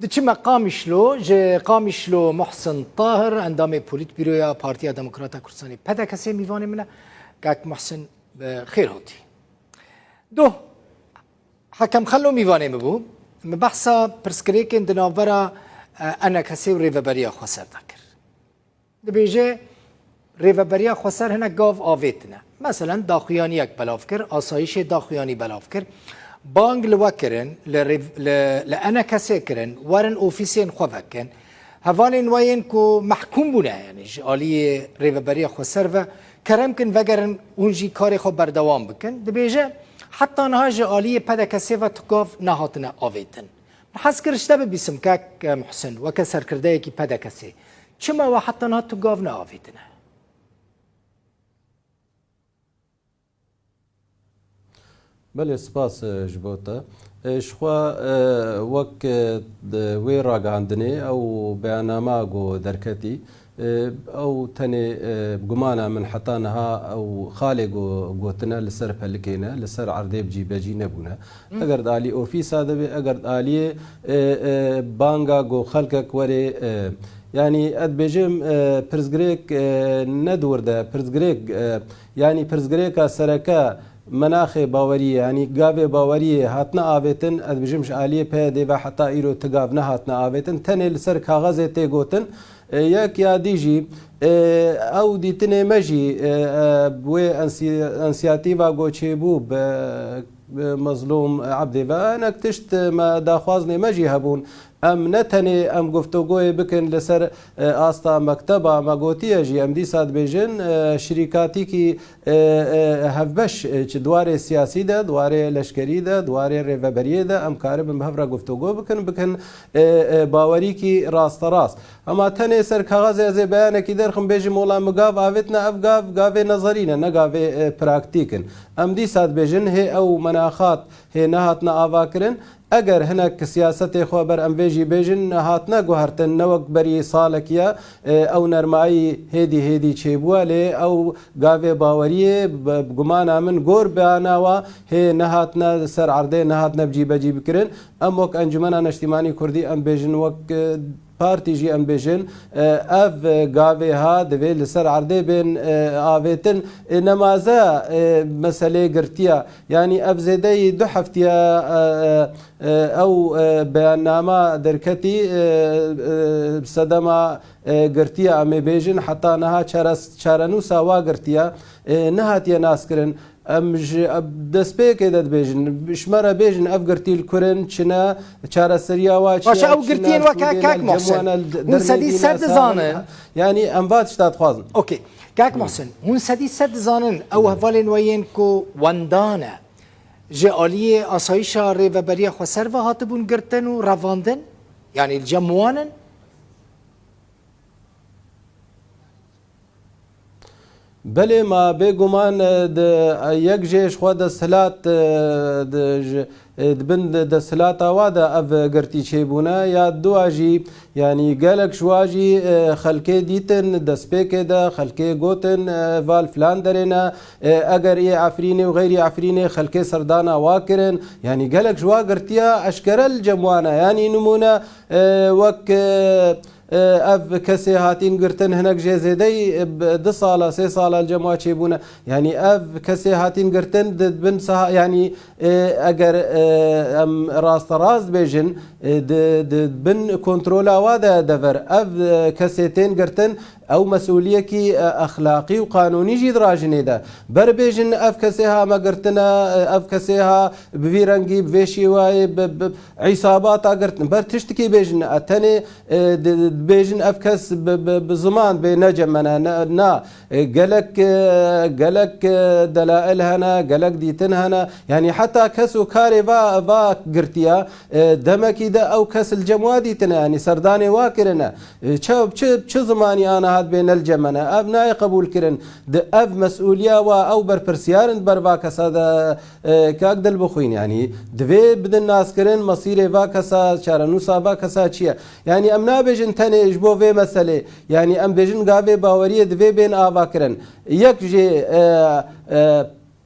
دچما قامشلو جه قامشلو محسن طاهر اندام پولیت بیرویا پارتیا دموکراتا کردستانی پدا کسی میوانه منه که محسن خیر هاتی دو حکم خلو میوانه مبو مبحثا پرسکریک اندناورا انا کسی و ریوبریا خسر دکر دبیجه ریوبریا خسر هنه گاو آویتنه مثلا داخویانی یک بلاف کر آسایش داخویانی بلاف کر بانگ لوکرن لأنا کسی کرن ورن اوفیسین خواه کن هوالین وین کو محکوم بونه یعنی آلی ریوبریا خسر و کرم کن وگرن اونجی کاری خو بردوام بکن دبیجه حتی نهاج آلی پدا کسی و تقاف نهاتنا آویتن حس کرشته ببیسم که محسن و که سرکرده یکی پدا کسی چما و حتی نهات تقاف نه آویتنه بله سپاس جبوتا شخوا وك وي راگاندني او بياناما جو دركتي او تني بقمانا من حطانها او خالي قوتنا لسر بلكينا لسر عردي بجي بجي نبونا اگر دالي اوفيس هذا اگر دالي بانغا جو خلقك وري يعني اد بيجم برزغريك ندور ده برزغريك يعني برزغريكا سركا مناخ باوري يعني قابه باوري هاتنا آبتن ادبجمش آليه پیده و حتی ایرو تقابنا هاتنا آبتن تنه لسر کاغذ تيگوتن یک یادیجی او دیتنه مجی بوی انسیاتیوا گوچه بو مظلوم عبدی و انک تشت ما داخوازنه مجی هبون ام نتنی ام گفتگوی بکن لسر آستا مکتبا مگوتیه جی ام دی ساد بیجن شرکاتی کی هفبش دواره سیاسی ده دواره لشکری ده دواره ریوبریه ده ام کارب بهفرا گفتگو بکن باوری کی راست راست اما تنی سر کاغذ از بیان کی درخم بیجی مولا مگاو آویتنا اف گاو نظرینه نگاو پراکتیکن ام دی ساد بیجن هی او مناخات هی نهاتنا آوا کرن اگر هناك سياسة خبر ام بيجي بيجن هاتنا جوهرتن نوك بري صالكيا او نرماي هيدي تشيبوالي او غافي باوريه بجمانا من غور باناوا هي نهاتنا سر عرضي نهاتنا بجي بكرن ام وك انجمنا اجتماعي كردي ام بيجن وك بارتي جي ام بيجن اف غافي ها دبي لسر عرضي بين آفيتن نمازا مسألة قرتيا يعني اف زيدي دو حفتيا او بياننامه دركتي صدما قرتيا امي بيجن حتى نها چارنو ساوا قرتيا نهاتيا ناسكرن ام دسبيك دد بيجن شمره بيجن افقرتي الكورن چنا چارا سريا واچ باش او قرتين وكاك محسن ونسدي سد زانن يعني ام بات شتات خوازن اوكي كاك محسن ونسدي سد زانن او هفالين وين كو وندانه جاليه آسایشا ریوبریا خسر و هاتبون گرتن و رواندن يعني الجموانن بله ما بگمان یک جيش خود سلات بند دسلات وادا اف قرتي چيبونا يا دواجي يعني قالك شواجي خلكي ديتن دسبيك دا خلكي قوتن فال فلان درنا اگر اي عفريني وغيري عفريني خلكي سردانا واكرن يعني قالك شوا قرتيا اشكر الجموانا يعني نمونا وك اف كسي هاتين قرتن هناك جيزيدي دو صالة سي صالة الجماعة تشيبونا يعني اف كسي هاتين قرتن بن سها يعني اگر ام راست بيجن بن كنترولا وادا دفر اف كسيتين قرتن او مسؤوليه كي اخلاقي وقانوني جي دراجني ده بر بيجن اف كسيها ما قرتنا اف كسيها بفيرنجي بفيشي واي عصابات قرتن بر تشتكي بيجن اتني بيجن اف كس بزمان بنجمنا نا قالك دلائل هنا قالك ديتن هنا يعني حتى كسو كاري با قرتيا دمكي ده او كس الجموادي تنا يعني سرداني واكرنا چه زماني انا بين الجمنة أبناء قبول كرن أب مسؤولية أو بربرسيارن بربا كسا كاقدل بخوين يعني دوي بدن ناس كرن مصير با كسا شارنوسا با كسا چيا يعني أمنا بيجن تاني إجبو في مسألة يعني أم بيجن قاوي باورية دوي بين آبا كرن يك جي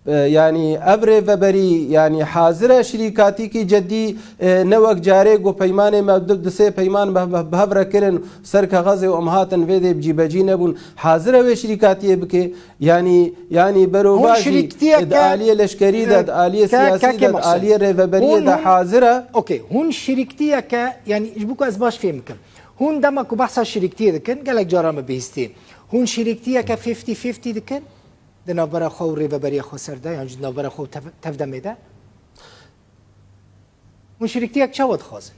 يعني ابري فبري يعني حاضره شركاتي كي جدي نوك جاري جو بيمان ما بدب سي بيمان بهبره كرن سرك غزه وامهاتن فيدي بجيبجي نبون حاضره و شركاتي بك يعني بروباجي آلية لشكري داد آلية سياسي داد آلية ريفبرية دا حاضره اوكي هون شركتيه ك يعني جبوك از باش فهمكم هون دمك بحث شركتيه دكن قالك جارام بيستي هون شركتيه ك 50 50 دكن دنا برا خو ريفبرية خو سردا يعني دنا برا خو تفدم ده هون شركتيه كشود خازن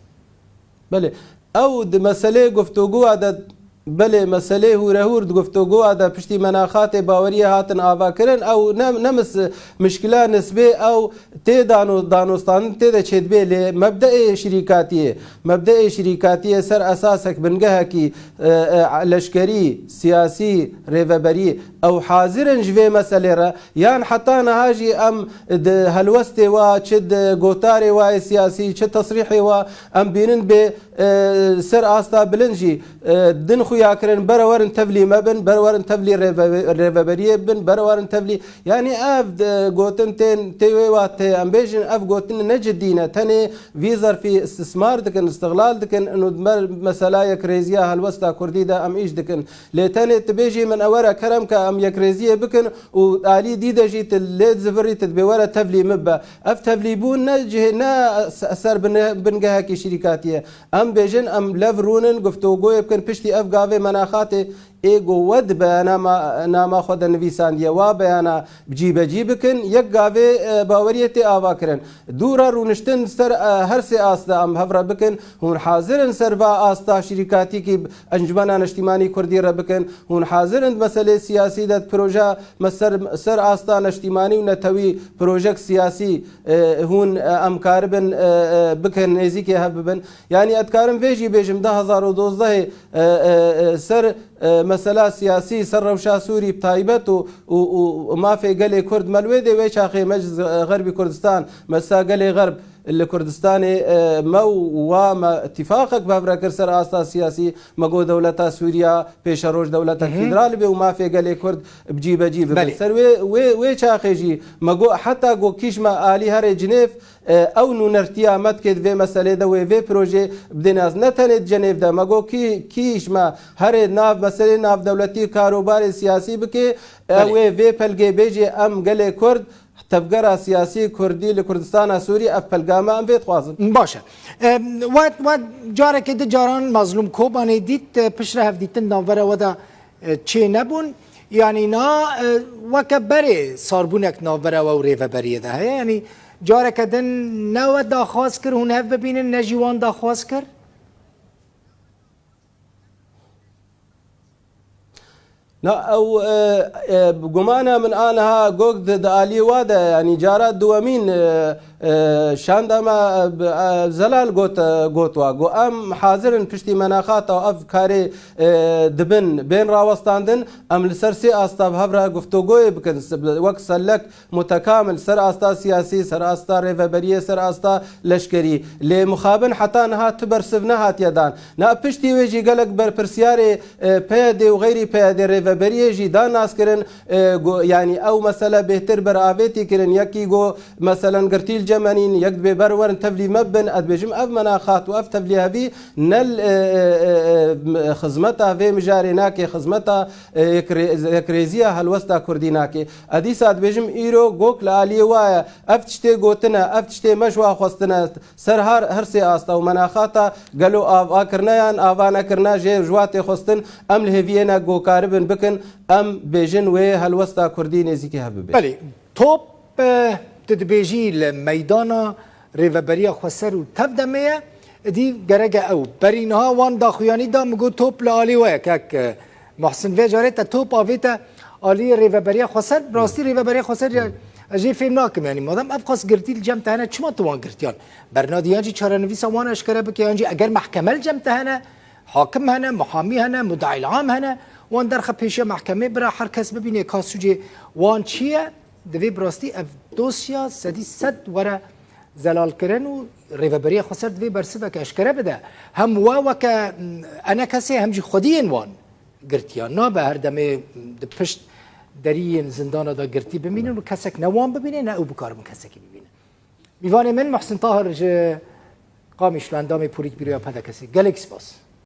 بله او د مسئله گفتگو عدد بله مسئله هور گفتگو عدد پشتی مناخات باوری هاتن آوا کرن او نمس مشکلات نسبه او تی دانستان تی ده چدبه لی مبدأ شرکاتی سر اساسک بنگه کی لشکری سیاسی ریوبری او حاضرن جوه مسئله را یان حتی نهاجی ام ده هلوست و چد گوتار و سیاسی چد تصریح و ام بینن به سر آستا بلنجی دن خویا کرن برورن تبلی مبن برورن تبلی ریوبریه بن برورن تبلی یعنی اف گوتن تیوی وات ام بیجن اف گوتن نجدینه تنی ویزر فی استثمار دکن استغلال دکن انو مسئله یک ریزیا هلوستا کردی دا ام ایش دکن لیتنی تبیجی من اورا کرم که ام یک ریزیه بکن و آلی دیده جیت لید زفری تدبیوره تبلی مبا اف تبلی بون نجه نا سر بنگه کی شرکاتیه ام بیجن ام لفرونن گفتگوی بکن پشتی اف گاوه مناخات ایگو ود بیانا ناما خود نویساندیه و بیانا بجی بکن یک گاوه باوریت آوا کرن دورا رونشتن سر هر سی آستا ام هفرا بکن هون حاضرن سر با آستا شرکاتی کی انجمنان اجتماعی کردی را بکن هون حاضرن مسئله سیاسی داد پروژه سر آستا اجتماعی و نتوی پروژه سیاسی هون ام کاربن بکن نزی که هببن یعنی ادکارم ویجی بیجم 2012 سر مسألة سياسي سر روشا سوري بتايبت وما في قلي كرد ملويدي ويش أخي مجلس غربي كردستان مسا قلي غرب الكردستاني مو وما اتفاقك بابرا سر آستا سياسي مقو دولتا سوريا بيش روش دولتا فيدرال بي وما في قلي كرد بجيب سر ويش أخي جي مقو حتى قو كيش ما آلي هاري جنيف او نو نرتیا مت کې د مسلې د وی پروژه بدناز نه تنه جنیف د مګو کیش ما هر ناف مسلې ناف دولتي کاروبار سیاسي بکې وی پلګې بیجی ام گله کرد تفجر سیاسی کردی لکردستان سوری افلگام ام بیت خوازم باشه وقت جاره که جاران مظلوم کوبانی دید پشره هفدیتن نوره ودا چه نبون یعنی نا وکبری ساربونک نوره و ریوه بریه ده یعنی جاره کدن نو داخواست کر هون هف ببینن نجیوان داخواست کر لا او بقمانا من انها قوقد دالي وادا يعني جارات دوامين شاندما زلال قوتوا قو ام حاضرن پشتی مناخات او افکاری دبن بین راوستاندن ام لسرسي استاب هفرا گفتگوی بکن وقت سلک متكامل سر استا سياسي سر استا ريفبريه سر استا لشكري لمخابن حتى انها تبرسفنا هات يدان نا پشتی ويجي قالك بر پرسياري بيدي وغيري بيدي ريفبريه جي دان ناس كرن يعني او مساله بهتر بر افيتي كرن يكي جو مثلا قرتيل جمانين يكبي برورن تبلي مبن ادبجم اف مناخات واف تبلي هبي نل خزمتها في مجاريناكي خزمتها يكريزيا هلوستا كرديناكي اديس ادبجم ايرو جوك لالي وايا افتشتي غوتنا افتشتي مشوا خوستنا سر هر سي استا ومناخاتا قالوا اكرنيان افانا كرنا جي جواتي خوستن ام لهفينا جو كاربن بكن ام بيجن وي هلوستا كردين زيكي هببي بلي توب تدبيجي الميدانا ريفبريا خسر وتبدمية دي جرجة أو برينها وان داخياني دا مجو توب لالي وياك محسن في جاريتا توب أفيتا آلي ريفبريا خسر براستي ريفبريا خسر أجي فهمناكم يعني مادام أبقاس قرتي الجمت هنا شو ما توان قرتيان برناديانجي چارنويسا وانا أشكره بك يانجي أجر محكمة الجمت هنا حاكم هنا محامي هنا مدعي العام هنا وان درخ بيشة محكمة برا هر کس ببینه کاسوجي وان چیه دوی براستی اف دوسیا سدی صد ورا زلال کرن و ریوبری خسر دوی برسده که اشکره بده هم و که انا کسی همجی خودی انوان گرتیان نا به هر دمه پشت دريين زندانه دا قرتي ببينن وكسك نوام ببينن او بكارم كسك ببينن میوان من محسن طاهر قامش لاندام پولیت بیرویا پدا کسی گلکس باس